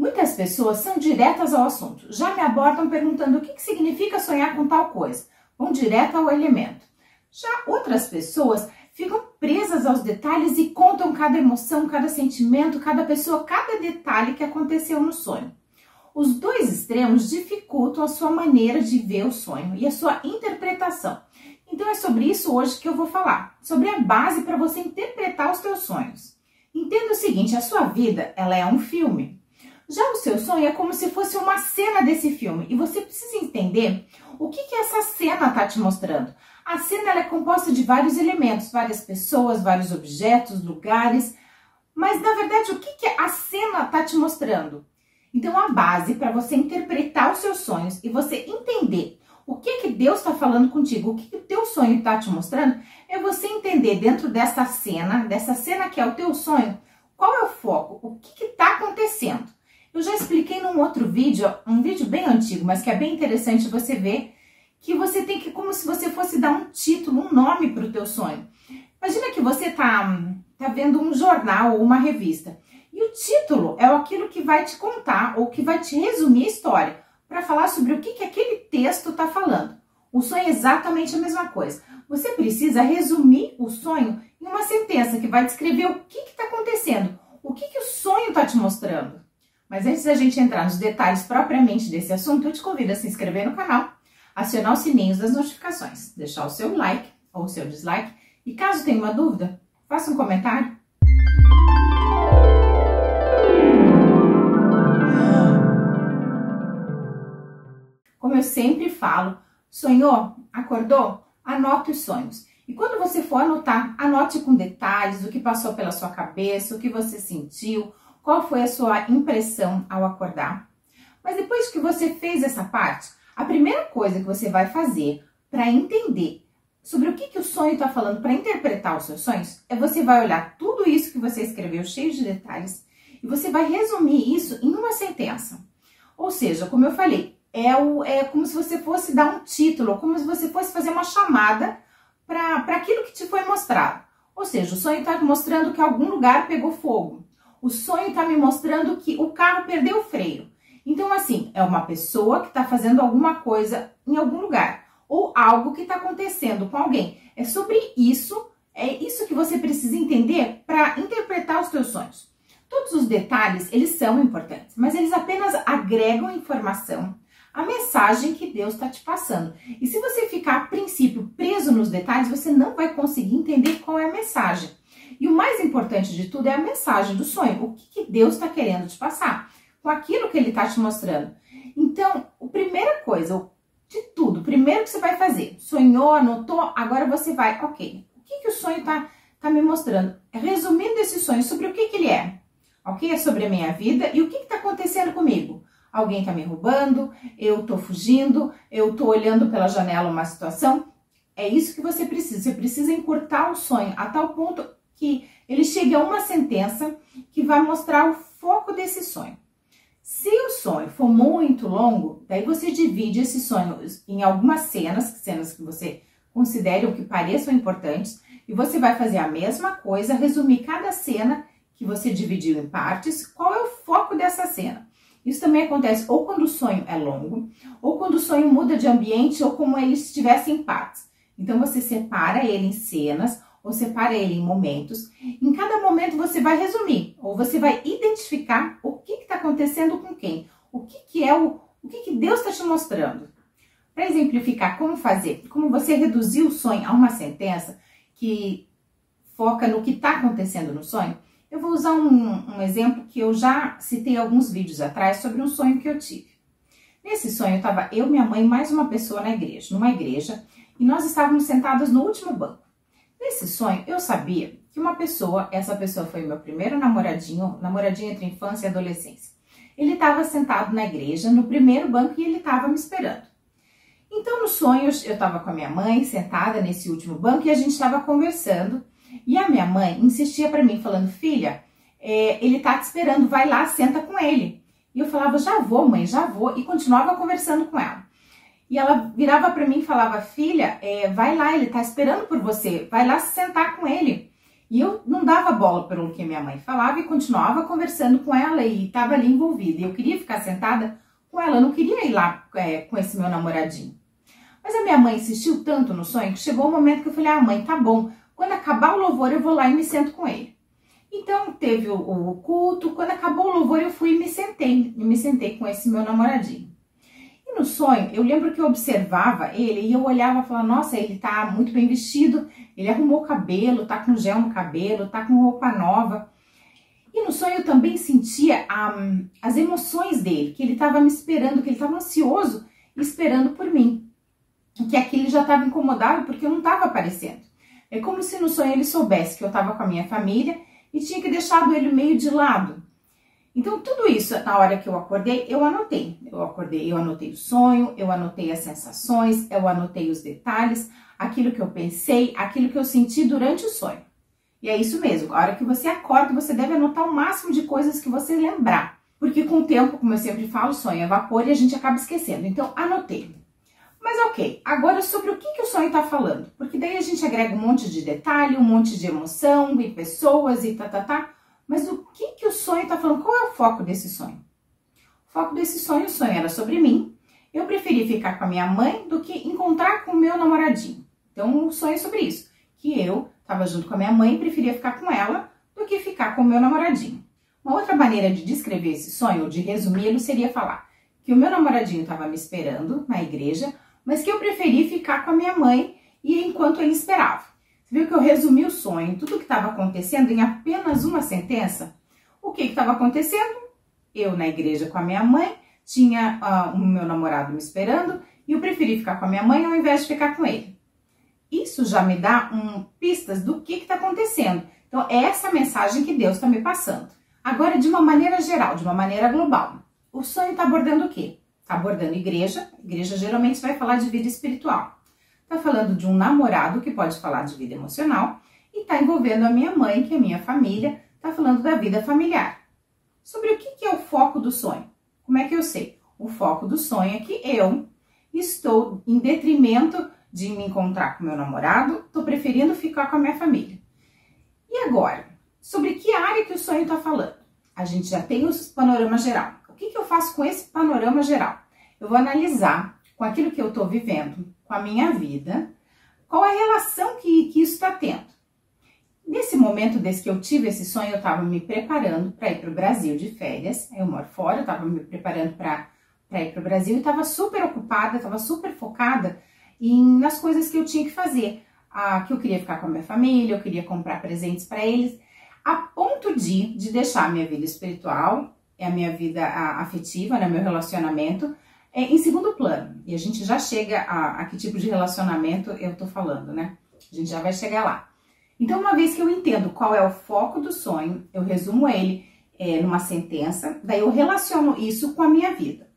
Muitas pessoas são diretas ao assunto, já me abordam perguntando o que significa sonhar com tal coisa, vão direto ao elemento. Já outras pessoas ficam presas aos detalhes e contam cada emoção, cada sentimento, cada pessoa, cada detalhe que aconteceu no sonho. Os dois extremos dificultam a sua maneira de ver o sonho e a sua interpretação. Então é sobre isso hoje que eu vou falar, sobre a base para você interpretar os seus sonhos. Entenda o seguinte, a sua vida ela é um filme. Já o seu sonho é como se fosse uma cena desse filme e você precisa entender o que essa cena está te mostrando. A cena ela é composta de vários elementos, várias pessoas, vários objetos, lugares, mas na verdade o que a cena está te mostrando? Então a base para você interpretar os seus sonhos e você entender o que Deus está falando contigo, o que o teu sonho está te mostrando, é você entender dentro dessa cena que é o teu sonho, qual é o foco, o que está acontecendo. Eu já expliquei num outro vídeo, um vídeo bem antigo, mas que é bem interessante você ver, que você tem que, como se você fosse dar um título, um nome para o teu sonho. Imagina que você tá vendo um jornal ou uma revista, e o título é aquilo que vai te contar, ou que vai te resumir a história, para falar sobre o que aquele texto está falando. O sonho é exatamente a mesma coisa. Você precisa resumir o sonho em uma sentença que vai descrever o que está acontecendo, o que o sonho está te mostrando. Mas antes da gente entrar nos detalhes propriamente desse assunto, eu te convido a se inscrever no canal, acionar os sininhos das notificações, deixar o seu like ou o seu dislike e caso tenha uma dúvida, faça um comentário. Como eu sempre falo, sonhou? Acordou? Anote os sonhos. E quando você for anotar, anote com detalhes o que passou pela sua cabeça, o que você sentiu, qual foi a sua impressão ao acordar. Mas depois que você fez essa parte, a primeira coisa que você vai fazer para entender sobre o que o sonho está falando, para interpretar os seus sonhos, é você vai olhar tudo isso que você escreveu, cheio de detalhes, e você vai resumir isso em uma sentença. Ou seja, como eu falei, é como se você fosse dar um título, como se você fosse fazer uma chamada para aquilo que te foi mostrado. Ou seja, o sonho está mostrando que algum lugar pegou fogo. O sonho está me mostrando que o carro perdeu o freio. Então, assim, é uma pessoa que está fazendo alguma coisa em algum lugar. Ou algo que está acontecendo com alguém. É sobre isso, é isso que você precisa entender para interpretar os seus sonhos. Todos os detalhes, eles são importantes, mas eles apenas agregam informação, a mensagem que Deus está te passando. E se você ficar, a princípio, preso nos detalhes, você não vai conseguir entender qual é a mensagem. E o mais importante de tudo é a mensagem do sonho. O que Deus está querendo te passar com aquilo que Ele está te mostrando. Então, a primeira coisa de tudo, o primeiro que você vai fazer, sonhou, anotou, agora você vai, ok, o que o sonho está me mostrando? Resumindo esse sonho, sobre o que ele é. Ok? É sobre a minha vida e o que está acontecendo comigo. Alguém está me roubando, eu estou fugindo, eu estou olhando pela janela uma situação. É isso que você precisa encurtar o sonho a tal ponto que ele chegue a uma sentença que vai mostrar o foco desse sonho. Se o sonho for muito longo, daí você divide esse sonho em algumas cenas que você considere ou que pareçam importantes, e você vai fazer a mesma coisa, resumir cada cena que você dividiu em partes, qual é o foco dessa cena. Isso também acontece ou quando o sonho é longo, ou quando o sonho muda de ambiente, ou como ele estivesse em partes. Então você separa ele em cenas, ou separa ele em momentos. Em cada momento você vai resumir, ou você vai identificar o que está acontecendo com quem, o que Deus está te mostrando. Para exemplificar como fazer, como você reduzir o sonho a uma sentença que foca no que está acontecendo no sonho, eu vou usar um exemplo que eu já citei alguns vídeos atrás sobre um sonho que eu tive. Nesse sonho estava eu, minha mãe e mais uma pessoa numa igreja, e nós estávamos sentadas no último banco. Nesse sonho, eu sabia que essa pessoa foi meu primeiro namoradinho entre infância e adolescência. Ele estava sentado na igreja, no primeiro banco, e ele estava me esperando. Então, no sonho, eu estava com a minha mãe, sentada nesse último banco, e a gente estava conversando, e a minha mãe insistia para mim, falando, filha, ele tá te esperando, vai lá, senta com ele. E eu falava, já vou, mãe, já vou, e continuava conversando com ela. E ela virava para mim e falava, filha, vai lá, ele tá esperando por você, vai lá se sentar com ele. E eu não dava bola pelo que minha mãe falava e continuava conversando com ela e estava ali envolvida. E eu queria ficar sentada com ela, eu não queria ir lá com esse meu namoradinho. Mas a minha mãe insistiu tanto no sonho que chegou o momento que eu falei, mãe, tá bom, quando acabar o louvor eu vou lá e me sento com ele. Então teve o culto, quando acabou o louvor eu fui e me sentei com esse meu namoradinho. E no sonho, eu lembro que eu observava ele e eu olhava e falava, nossa, ele tá muito bem vestido, ele arrumou o cabelo, tá com gel no cabelo, tá com roupa nova. E no sonho eu também sentia as emoções dele, que ele estava me esperando, que ele estava ansioso esperando por mim. Que aqui ele já estava incomodado porque eu não estava aparecendo. É como se no sonho ele soubesse que eu estava com a minha família e tinha que deixado ele meio de lado. Então tudo isso, na hora que eu acordei, eu anotei. Eu anotei o sonho, eu anotei as sensações, eu anotei os detalhes, aquilo que eu pensei, aquilo que eu senti durante o sonho. E é isso mesmo, a hora que você acorda, você deve anotar o máximo de coisas que você lembrar. Porque com o tempo, como eu sempre falo, o sonho é vapor e a gente acaba esquecendo. Então, anotei. Mas ok, agora sobre o que o sonho está falando. Porque daí a gente agrega um monte de detalhe, um monte de emoção, e pessoas e Mas o que o sonho está falando? Qual é o foco desse sonho? O foco desse sonho, o sonho era sobre mim. Eu preferi ficar com a minha mãe do que encontrar com o meu namoradinho. Então, o sonho é sobre isso. Que eu estava junto com a minha mãe e preferia ficar com ela do que ficar com o meu namoradinho. Uma outra maneira de descrever esse sonho, ou de resumi-lo, seria falar que o meu namoradinho estava me esperando na igreja, mas que eu preferi ficar com a minha mãe e enquanto ele esperava. Você viu que eu resumi o sonho, tudo que estava acontecendo em apenas uma sentença? O que estava acontecendo? Eu na igreja com a minha mãe, tinha o meu namorado me esperando e eu preferi ficar com a minha mãe ao invés de ficar com ele. Isso já me dá pistas do que está acontecendo. Então, é essa mensagem que Deus está me passando. Agora, de uma maneira geral, de uma maneira global. O sonho está abordando o quê? Está abordando igreja. Igreja geralmente vai falar de vida espiritual. Está falando de um namorado que pode falar de vida emocional. E está envolvendo a minha mãe, que é minha família. Está falando da vida familiar. Sobre o que é o foco do sonho? Como é que eu sei? O foco do sonho é que eu estou em detrimento de me encontrar com meu namorado, estou preferindo ficar com a minha família. E agora, sobre que área que o sonho está falando? A gente já tem o panorama geral. O que eu faço com esse panorama geral? Eu vou analisar com aquilo que eu estou vivendo, com a minha vida, qual é a relação que isso está tendo. Nesse momento, desde que eu tive esse sonho, eu estava me preparando para ir para o Brasil de férias. Eu moro fora, eu estava me preparando para ir para o Brasil e estava super ocupada, estava super focada nas coisas que eu tinha que fazer, que eu queria ficar com a minha família, eu queria comprar presentes para eles, a ponto de deixar a minha vida espiritual, a minha vida afetiva, né, meu relacionamento, em segundo plano. E a gente já chega a que tipo de relacionamento eu tô falando, né? A gente já vai chegar lá. Então, uma vez que eu entendo qual é o foco do sonho, eu resumo ele numa sentença, daí eu relaciono isso com a minha vida.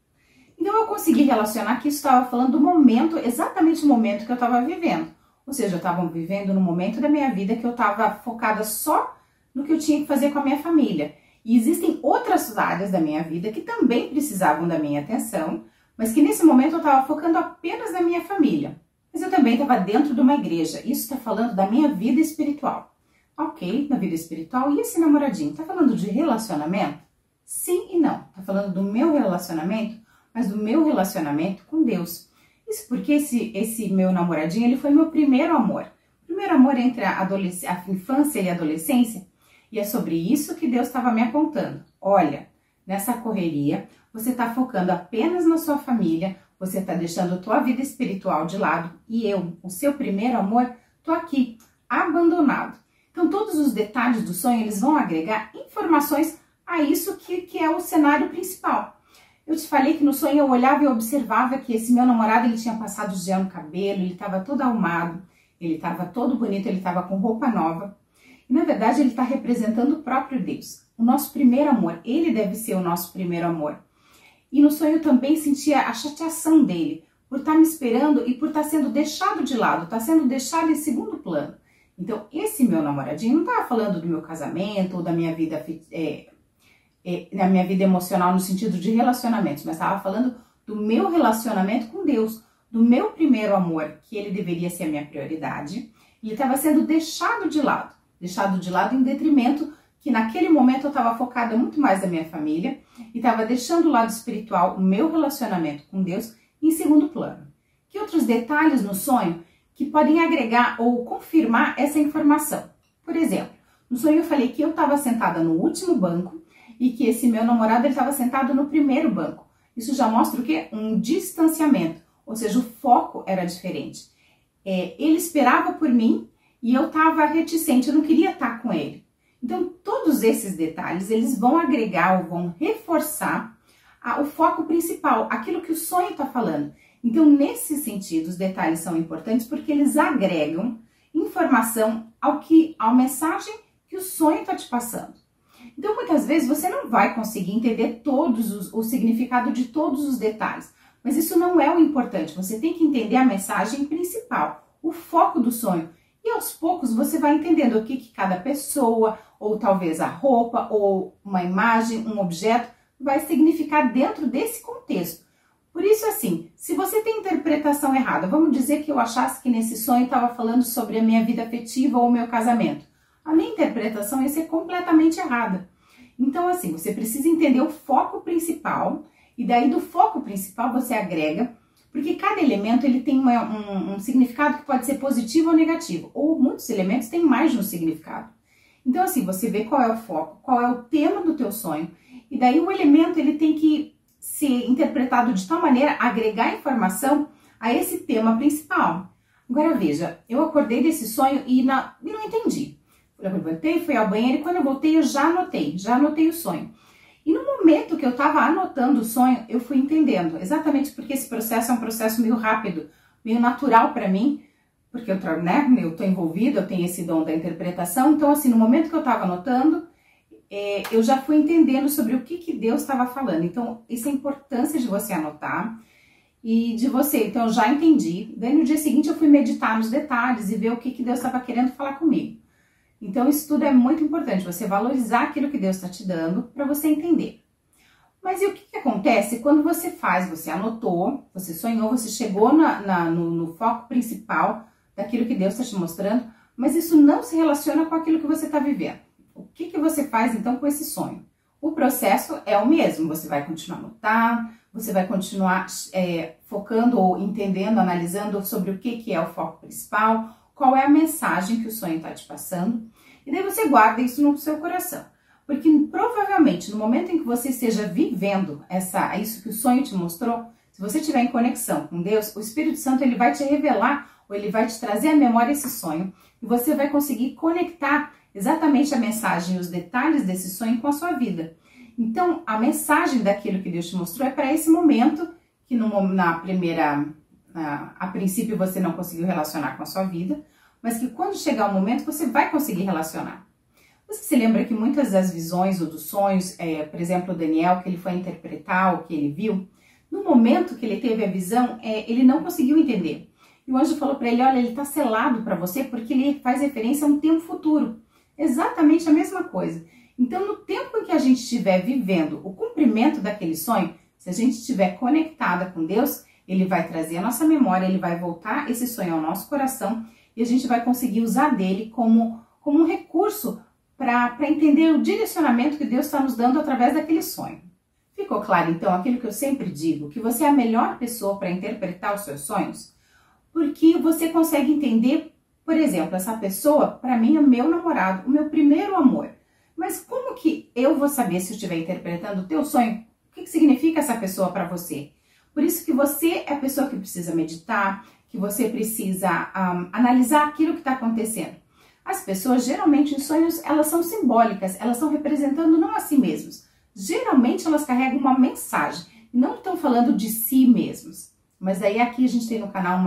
Então, eu consegui relacionar que isso estava falando do momento, exatamente o momento que eu estava vivendo. Ou seja, eu estava vivendo no momento da minha vida que eu estava focada só no que eu tinha que fazer com a minha família. E existem outras áreas da minha vida que também precisavam da minha atenção, mas que nesse momento eu estava focando apenas na minha família. Mas eu também estava dentro de uma igreja. Isso está falando da minha vida espiritual. Ok, na vida espiritual. E esse namoradinho? Está falando de relacionamento? Sim e não. Está falando do meu relacionamento, mas do meu relacionamento com Deus. Isso porque esse meu namoradinho, ele foi meu primeiro amor. Primeiro amor entre a infância e a adolescência. E é sobre isso que Deus estava me apontando. Olha, nessa correria, você está focando apenas na sua família, você está deixando a tua vida espiritual de lado e eu, o seu primeiro amor, tô aqui, abandonado. Então, todos os detalhes do sonho, eles vão agregar informações a isso que é o cenário principal. Eu te falei que no sonho eu olhava e observava que esse meu namorado, ele tinha passado gel no cabelo, ele estava todo arrumado, ele estava todo bonito, ele estava com roupa nova. E, na verdade, ele está representando o próprio Deus, o nosso primeiro amor. Ele deve ser o nosso primeiro amor. E no sonho eu também sentia a chateação dele por estar me esperando e por estar sendo deixado de lado, estar sendo deixado em segundo plano. Então, esse meu namoradinho não estava falando do meu casamento ou da minha vida, da minha vida emocional no sentido de relacionamentos, mas estava falando do meu relacionamento com Deus, do meu primeiro amor, que ele deveria ser a minha prioridade. Ele estava sendo deixado de lado. deixado de lado em detrimento que naquele momento eu estava focada muito mais na minha família e estava deixando o lado espiritual, o meu relacionamento com Deus, em segundo plano. Que outros detalhes no sonho que podem agregar ou confirmar essa informação? Por exemplo, no sonho eu falei que eu estava sentada no último banco e que esse meu namorado estava sentado no primeiro banco. Isso já mostra o quê? Um distanciamento, ou seja, o foco era diferente. Ele esperava por mim e eu estava reticente, eu não queria estar com ele. Então, todos esses detalhes, eles vão agregar ou vão reforçar o foco principal, aquilo que o sonho está falando. Então, nesse sentido, os detalhes são importantes porque eles agregam informação à mensagem que o sonho está te passando. Então, muitas vezes, você não vai conseguir entender o significado de todos os detalhes, mas isso não é o importante. Você tem que entender a mensagem principal, o foco do sonho. E aos poucos você vai entendendo o que cada pessoa, ou talvez a roupa, ou uma imagem, um objeto, vai significar dentro desse contexto. Por isso, assim, se você tem interpretação errada, vamos dizer que eu achasse que nesse sonho estava falando sobre a minha vida afetiva ou o meu casamento. A minha interpretação ia ser completamente errada. Então, assim, você precisa entender o foco principal, e daí do foco principal você agrega, porque cada elemento ele tem um significado que pode ser positivo ou negativo, ou muitos elementos têm mais de um significado. Então, assim, você vê qual é o foco, qual é o tema do teu sonho, e daí o elemento ele tem que ser interpretado de tal maneira, agregar informação a esse tema principal. Agora veja, eu acordei desse sonho e não entendi. Eu levantei, fui ao banheiro e quando eu voltei eu já anotei o sonho. E no momento que eu estava anotando o sonho, eu fui entendendo, exatamente porque esse processo é um processo meio rápido, meio natural para mim, porque eu estou envolvida, eu tenho esse dom da interpretação, então assim, no momento que eu estava anotando, eu já fui entendendo sobre o que Deus estava falando. Então, isso é a importância de você anotar e de você, então eu já entendi. Daí no dia seguinte eu fui meditar nos detalhes e ver o que Deus estava querendo falar comigo. Então, isso tudo é muito importante, você valorizar aquilo que Deus está te dando para você entender. Mas e o que acontece quando você anotou, você sonhou, você chegou no foco principal daquilo que Deus está te mostrando, mas isso não se relaciona com aquilo que você está vivendo. O que você faz então com esse sonho? O processo é o mesmo, você vai continuar a anotar, você vai continuar focando ou entendendo, analisando sobre o que é o foco principal, qual é a mensagem que o sonho está te passando, e daí você guarda isso no seu coração. Porque provavelmente no momento em que você esteja vivendo isso que o sonho te mostrou, se você estiver em conexão com Deus, o Espírito Santo ele vai te revelar ou ele vai te trazer à memória esse sonho e você vai conseguir conectar exatamente a mensagem e os detalhes desse sonho com a sua vida. Então, a mensagem daquilo que Deus te mostrou é para esse momento que a princípio você não conseguiu relacionar com a sua vida, mas que quando chegar o momento você vai conseguir relacionar. Você se lembra que muitas das visões ou dos sonhos, por exemplo, o Daniel, que ele foi interpretar o que ele viu, no momento que ele teve a visão, ele não conseguiu entender. E o anjo falou para ele, olha, ele está selado para você porque ele faz referência a um tempo futuro. Exatamente a mesma coisa. Então, no tempo em que a gente estiver vivendo o cumprimento daquele sonho, se a gente estiver conectada com Deus, ele vai trazer a nossa memória, ele vai voltar esse sonho ao nosso coração e a gente vai conseguir usar dele como um recurso para entender o direcionamento que Deus está nos dando através daquele sonho. Ficou claro, então, aquilo que eu sempre digo, que você é a melhor pessoa para interpretar os seus sonhos? Porque você consegue entender, por exemplo, essa pessoa, para mim, é meu namorado, o meu primeiro amor. Mas como que eu vou saber se eu estiver interpretando o teu sonho? O que significa essa pessoa para você? Por isso que você é a pessoa que precisa meditar, que você precisa analisar aquilo que está acontecendo. As pessoas, geralmente, em sonhos, elas são simbólicas, elas estão representando não a si mesmas. Geralmente, elas carregam uma mensagem, não estão falando de si mesmos. Mas aí aqui a gente tem no canal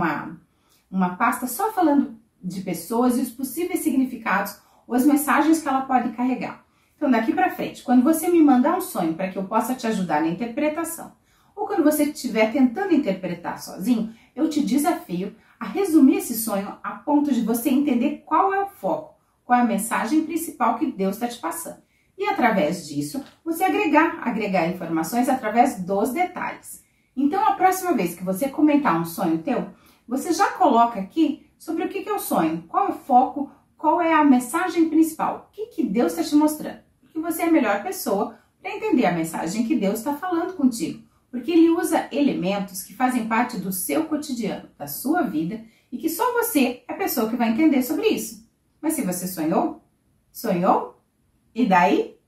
uma pasta só falando de pessoas e os possíveis significados ou as mensagens que ela pode carregar. Então, daqui para frente, quando você me mandar um sonho para que eu possa te ajudar na interpretação, ou quando você estiver tentando interpretar sozinho, eu te desafio a resumir esse sonho a ponto de você entender qual é o foco, qual é a mensagem principal que Deus está te passando. E através disso, você agregar informações através dos detalhes. Então, a próxima vez que você comentar um sonho teu, você já coloca aqui sobre o que é o sonho, qual é o foco, qual é a mensagem principal? O que Deus está te mostrando? Porque você é a melhor pessoa para entender a mensagem que Deus está falando contigo. Porque Ele usa elementos que fazem parte do seu cotidiano, da sua vida, e que só você é a pessoa que vai entender sobre isso. Mas se você sonhou? Sonhou? E daí?